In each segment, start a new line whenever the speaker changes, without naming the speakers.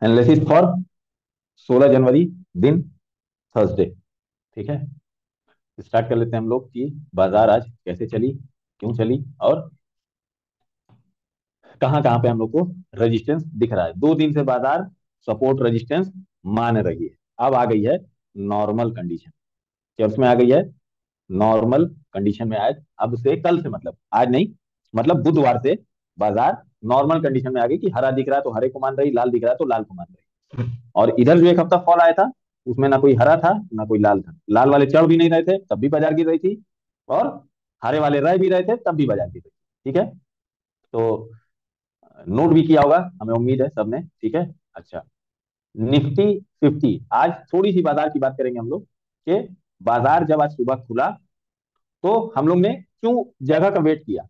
Analysis for 16 जनवरी, दिन Thursday. ठीक है, स्टार्ट कर लेते हैं हम लोग कि बाजार आज कैसे चली, क्यों चली, और कहां कहां पे हम लोग को रेजिस्टेंस दिख रहा है। 2 दिन से बाजार सपोर्ट रेजिस्टेंस मान रही है। अब आ गई है नॉर्मल कंडीशन। क्या उसमें आ गई है? नॉर्मल कंडीशन में आज, अब से, कल से, मतलब आज नहीं, मतलब बुधवार से बाजार नॉर्मल कंडीशन में आ गई कि हरा दिख रहा है तो हरे को मान रही, लाल दिख रहा है तो लाल को मान रही। और इधर जो एक हफ्ता फॉल आया था उसमें ना कोई हरा था ना कोई लाल था, लाल वाले चढ़ भी नहीं रहे थे तब भी बाजार गिर रही थी, और हरे वाले रह भी रहे थे तब भी बाजार गिर रही थी। ठीक है, तो नोट भी किया होगा, हमें उम्मीद है सबने। ठीक है, अच्छा, निफ्टी 50, आज थोड़ी सी बाजार की बात करेंगे हम लोग कि बाजार जब आज सुबह खुला तो हम लोग ने क्यों जगह का वेट किया,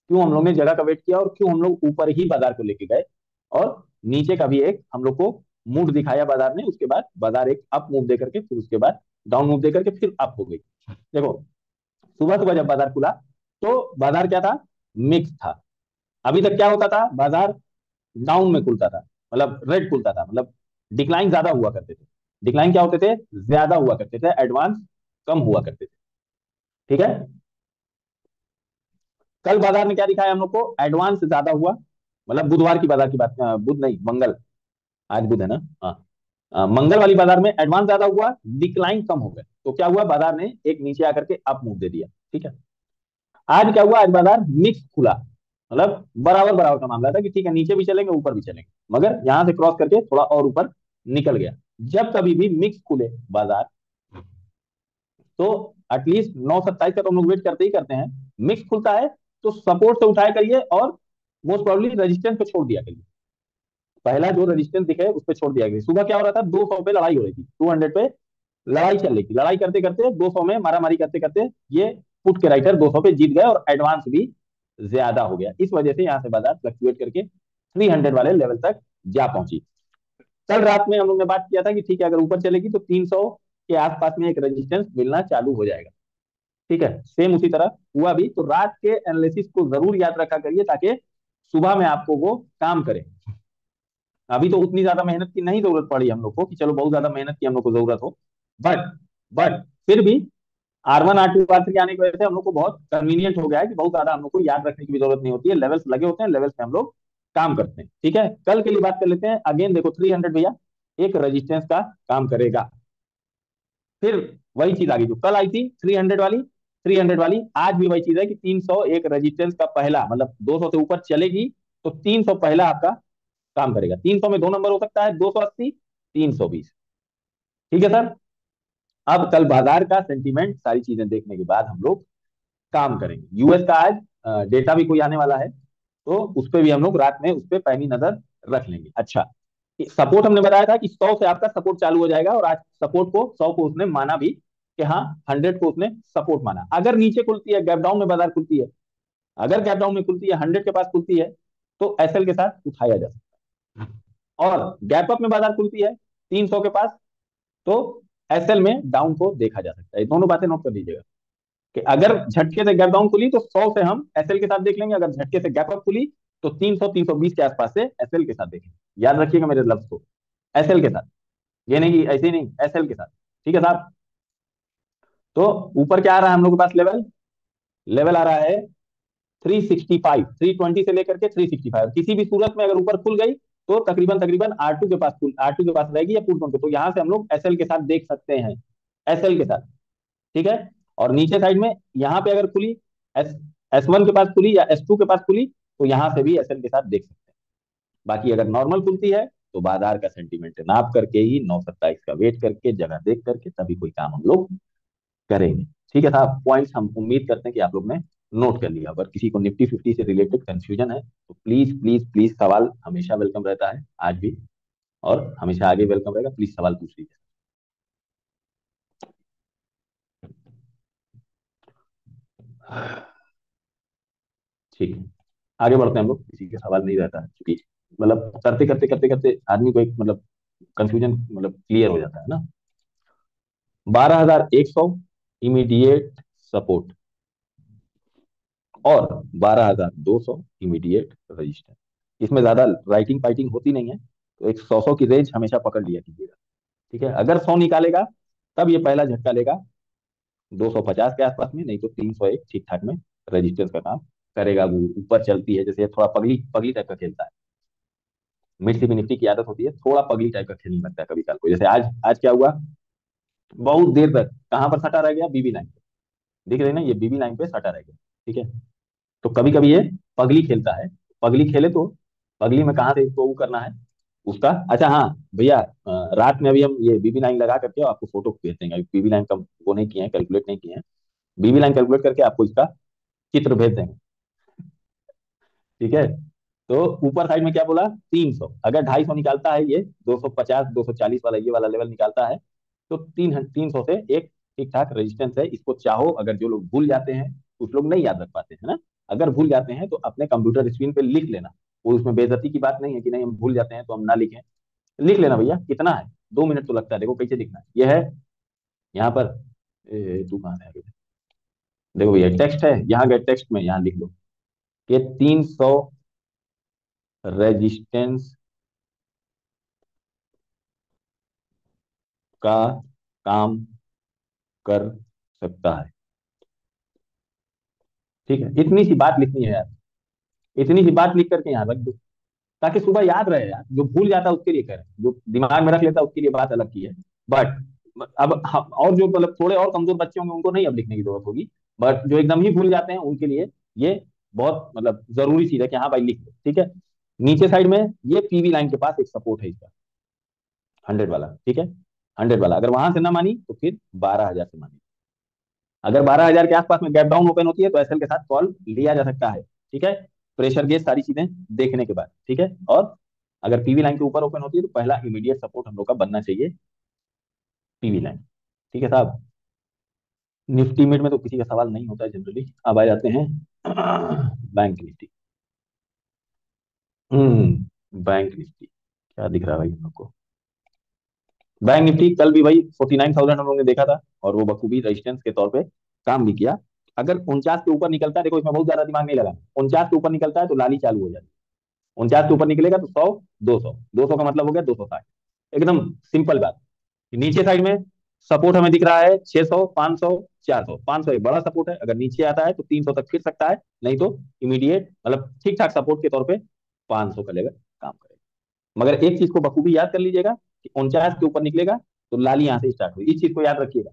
क्यों हम लोग ने जगह का वेट किया, और क्यों हम लोग ऊपर ही बाजार को लेके गए, और नीचे का भी एक हम लोग को मूव दिखाया बाजार ने, उसके बाद बाजार एक अप मूव देकर के फिर उसके बाद डाउन मूव देकर के फिर अप हो गई। देखो, सुबह सुबह जब बाजार खुला तो बाजार क्या था? मिक्स था। अभी तक क्या होता था? बाजार डाउन में खुलता था, मतलब रेड खुलता था, मतलब डिक्लाइन ज्यादा हुआ करते थे। डिक्लाइन क्या होते थे? ज्यादा हुआ करते थे, एडवांस कम हुआ करते थे। ठीक है, कल बाजार ने क्या दिखाया हम लोग को? एडवांस ज्यादा हुआ, मतलब बुधवार की बाजार की बात, बुध नहीं, मंगल, आज बुध है ना, हाँ। मंगल वाली बाजार में एडवांस ज्यादा हुआ, डिक्लाइन कम हो गया, तो क्या हुआ? बाजार ने एक नीचे आकर के अप मूव दे दिया। ठीक है, आज क्या हुआ? आज बाजार मिक्स खुला, मतलब बराबर बराबर का मामला था कि ठीक है, नीचे भी चलेंगे ऊपर भी चलेंगे, मगर यहां से क्रॉस करके थोड़ा और ऊपर निकल गया। जब कभी भी मिक्स खुले बाजार तो एटलीस्ट 9:27 का तो हम लोग वेट करते ही करते हैं। मिक्स खुलता है तो सपोर्ट से उठाया करिए और मोस्ट प्रोबेबली रेजिस्टेंस पे छोड़ दिया करिए। पहला जो रेजिस्टेंस दिखे उस पर छोड़ दिया करिए। सुबह क्या हो रहा था? 200 पे लड़ाई हो रही थी, 200 पे लड़ाई चल रही थी, लड़ाई करते करते 200 में मारामारी करते करते ये पुट के राइटर 200 पे जीत गए और एडवांस भी ज्यादा हो गया। इस वजह से यहां से बाजार फ्लक्चुएट करके 300 वाले लेवल तक जा पहुंची। कल रात में हम लोग ने बात किया था कि ठीक है, अगर ऊपर चलेगी तो 300 के आसपास में एक रेजिस्टेंस मिलना चालू हो जाएगा। ठीक है, सेम उसी तरह हुआ भी। तो रात के एनालिसिस को जरूर याद रखा करिए ताकि सुबह में आपको वो काम करे। अभी तो उतनी ज्यादा मेहनत की नहीं जरूरत पड़ी हम लोग को कि चलो बहुत ज्यादा मेहनत की हम लोग को जरूरत हो, बट बट फिर भी R1 R2 R3 आने की वजह से हम लोग को बहुत कन्वीनियंट हो गया है कि बहुत ज्यादा हम लोग को याद रखने की भी जरूरत नहीं होती है। लेवल्स लगे होते हैं, लेवल्स पे हम लोग काम करते हैं। ठीक है, कल के लिए बात कर लेते हैं। अगेन देखो, 300 भैया एक रेजिस्टेंस का काम करेगा। फिर वही चीज आ गई जो कल आई थी, 300 वाली आज भी वही चीज है कि 300 एक रेजिस्टेंस का पहला, मतलब 200 से ऊपर चलेगी तो 300 पहला आपका काम करेगा। 300 में दो नंबर हो सकता है, 280, 320। ठीक है सर, अब कल बाजार का सेंटीमेंट सारी चीजें देखने के बाद हम लोग काम करेंगे। यूएस का आज डेटा भी कोई आने वाला है, तो उस पर भी हम लोग रात में उस पर पैनी नजर रख लेंगे। अच्छा, सपोर्ट हमने बताया था कि 100 से आपका सपोर्ट चालू हो जाएगा, और आज सपोर्ट को 100 को उसने माना भी कि हाँ, 100 को उसने सपोर्ट माना। अगर नीचे खुलती है, गैप डाउन में बाजार खुलती है, अगर गैप डाउन में खुलती है, 100 के पास खुलती है, तो एसएल के साथ उठाया जा सकता है। और गैप अप में बाजार खुलती है 300 के पास, तो एसएल में डाउन को देखा जा सकता है। दोनों बातें नोट कर लीजिएगा कि अगर झटके से गैप डाउन खुली तो 100 से हम एसएल के साथ देख लेंगे, अगर झटके से गैप अप खुली तो 300 320 के आसपास से एसएल के साथ देखेंगे। याद रखिएगा मेरे लफ्ज को, एसएल के साथ, ये नहीं कि ऐसे ही नहीं, एसएल के साथ। ठीक है साहब, तो ऊपर क्या आ रहा है हम लोग के पास? लेवल लेवल आ रहा है 365, 320 से लेकर के 365। किसी भी सूरत में अगर ऊपर खुल गई तो तकरीबन तकरीबन आर टू के पास रहेगी या पुट पे, तो यहां से हम लोग एसएल के साथ देख सकते हैं, एसएल के साथ। ठीक है, और नीचे साइड में यहाँ पे अगर खुली, एस S1 के पास खुली या S2 के पास खुली, तो यहां से भी एसएल के साथ देख सकते हैं। बाकी अगर नॉर्मल खुलती है तो बाजार का सेंटीमेंट नाप करके ही 9:27 का वेट करके जगह देख करके तभी कोई काम हम लोग करेंगे। ठीक है साहब, पॉइंट्स हम उम्मीद करते हैं कि आप लोग ने नोट कर लिया। अगर किसी को निफ्टी 50 से रिलेटेड कंफ्यूजन है तो प्लीज प्लीज प्लीज, सवाल हमेशा वेलकम रहता है, आज भी और हमेशा आगे वेलकम रहेगा। प्लीज सवाल पूछ लीजिए। ठीक है, आगे बढ़ते हैं हम लोग, किसी के सवाल नहीं रहता है क्योंकि मतलब करते करते करते करते आदमी को एक मतलब कंफ्यूजन मतलब क्लियर हो जाता है ना। 12,100 इमीडिएट सपोर्ट और 12,200 इमीडिएट रजिस्टर। इसमें ज्यादा राइटिंग फाइटिंग होती नहीं है, तो एक 100 की रेंज हमेशा पकड़ लिया कीजिएगा। ठीक है, अगर 100 निकालेगा तब ये पहला झटका लेगा 250 के आसपास में, नहीं तो 301 ठीक ठाक में रेजिस्टेंस का काम करेगा। वो ऊपर चलती है, जैसे थोड़ा पगली पगली टाइप का खेलता है। मिड सी निफ्टी की आदत होती है थोड़ा पगली टाइप का खेलने लगता है कभी काल को। जैसे आज आज क्या हुआ, बहुत देर तक कहां पर सटा रह गया, बीबी लाइन पे। दिख रही ना, ये बीबी लाइन पे सटा रह गया। ठीक है, तो कभी कभी ये पगली खेलता है। पगली खेले तो पगली में कहाँ से इसको वो करना है उसका। अच्छा हाँ भैया, रात में अभी हम ये बीबी लाइन लगा करके आपको फोटो भेज देंगे। अभी बीबी लाइन का वो नहीं किए हैं, कैलकुलेट नहीं किए हैं। बीबी लाइन कैलकुलेट करके आपको इसका चित्र भेज देंगे। ठीक है, तो ऊपर साइड में क्या बोला, 300। अगर 250 निकालता है ये, 250 240 वाला ये वाला लेवल निकालता है, तो 300 से एक ठीक ठाक रेजिस्टेंस है। इसको चाहो, अगर जो लोग भूल जाते हैं, कुछ लोग नहीं याद रख पाते हैं ना, अगर भूल जाते हैं तो अपने कंप्यूटर स्क्रीन पे लिख लेना। वो उसमें बेइज्जती की बात नहीं है कि नहीं हम भूल जाते हैं तो हम ना लिखें। लिख लेना भैया, कितना है, 2 मिनट तो लगता है। देखो कैसे लिखना है, ये है यहाँ पर। तू कहाँ है, देखो भैया टेक्स्ट है, यहाँ गए टेक्स्ट में, यहाँ लिख लो कि 300 रेजिस्टेंस का काम कर सकता है। ठीक है, इतनी सी बात लिखनी है यार, इतनी सी बात लिख करके यहाँ रख दो, ताकि सुबह याद रहे यार। जो भूल जाता है उसके लिए कह रहे हैं, जो दिमाग में रख लेता है उसके लिए बात अलग की है। बट अब और जो मतलब थोड़े और कमजोर बच्चे होंगे उनको नहीं अब लिखने की जरूरत होगी। बट जो एकदम ही भूल जाते हैं उनके लिए ये बहुत मतलब जरूरी चीज है कि हाँ भाई लिख लो। ठीक है, नीचे साइड में ये पीवी लाइन के पास एक सपोर्ट है इसका, 100 वाला। ठीक है, 100 वाला अगर वहां से ना मानी तो फिर 12,000 से मानी। अगर 12,000 के आसपास में गैप डाउन ओपन होती है तो एसएल के साथ कॉल लिया जा सकता है। ठीक है, प्रेशर गेज सारी चीजें देखने के बाद। ठीक है, और अगर पीवी लाइन के ऊपर ओपन होती है तो पहला इमीडिएट सपोर्ट हम लोग का बनना चाहिए पीवी लाइन। ठीक है साहब, निफ्टी मिड में तो किसी का सवाल नहीं होता है जनरली। अब आ जाते हैं बैंक निफ्टी। बैंक निफ्टी क्या दिख रहा है भाई हम लोग को। बैंक निफ्टी कल भी भाई 49,000 हम लोगों ने देखा था, और वो बखूबी रेजिस्टेंस के तौर पे काम भी किया। अगर 49 के ऊपर निकलता है, देखो इसमें बहुत ज्यादा दिमाग नहीं लगाना, 49 के ऊपर निकलता है तो लाली चालू हो जाती है। 49 के ऊपर निकलेगा तो 100, 200, 200 का मतलब हो गया 260। एकदम सिंपल बात। नीचे साइड में सपोर्ट हमें दिख रहा है 600, 500, 400। 500 एक बड़ा सपोर्ट है, अगर नीचे आता है तो 300 तक फिर सकता है, नहीं तो इमीडिएट मतलब ठीक ठाक सपोर्ट के तौर पे 500 का लेवल काम करेगा। मगर एक चीज को बखूबी याद कर लीजिएगा कि 49 के ऊपर निकलेगा तो लाली यहाँ से स्टार्ट हुई, इस चीज को याद रखिएगा।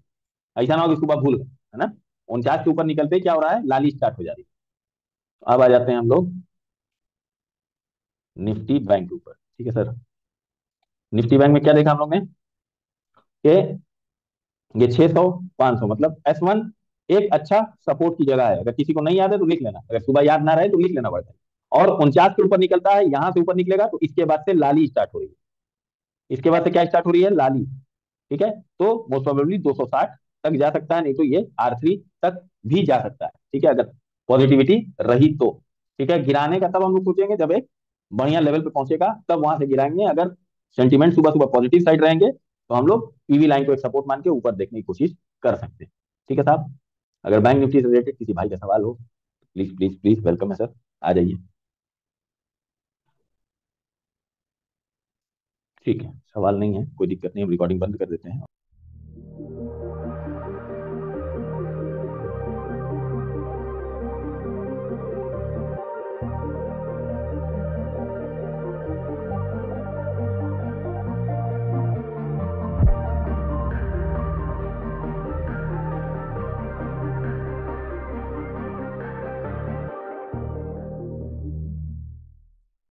ऐसा ना हो कि सुबह भूल गए, है ना। 49 के ऊपर निकलते ही क्या हो रहा है, लाली स्टार्ट हो जा रही है। अब आ जाते हैं हम लोग निफ्टी बैंक के ऊपर। ठीक है सर, निफ्टी बैंक में क्या देखा हम लोग ने कि ये 600, 500 मतलब S1 एक अच्छा सपोर्ट की जगह है। अगर किसी को नहीं याद है तो लिख लेना, अगर सुबह याद ना रहे तो लिख लेना पड़ता है। और 49 के ऊपर निकलता है, यहां से ऊपर निकलेगा तो इसके बाद से लाली स्टार्ट हो रही है। इसके बाद से क्या स्टार्ट हो रही है, लाली। ठीक है, तो मोस्ट प्रोबेबली 260 तक जा सकता है, नहीं तो ये R3 तक भी जा सकता है। ठीक है, अगर पॉजिटिविटी रही तो। ठीक है, गिराने का तब हम लोग सोचेंगे जब एक बढ़िया लेवल पे पहुंचेगा, तब वहां से गिराएंगे। अगर सेंटीमेंट सुबह सुबह पॉजिटिव साइड रहेंगे तो हम लोग पीवी लाइन को एक सपोर्ट मान के ऊपर देखने की कोशिश कर सकते हैं। ठीक है साहब, अगर बैंक निफ्टी से रिलेटेड किसी भाई का सवाल हो, प्लीज प्लीज प्लीज, वेलकम है सर, आ जाइए। ठीक है, सवाल नहीं है, कोई दिक्कत नहीं, हम रिकॉर्डिंग बंद कर देते हैं।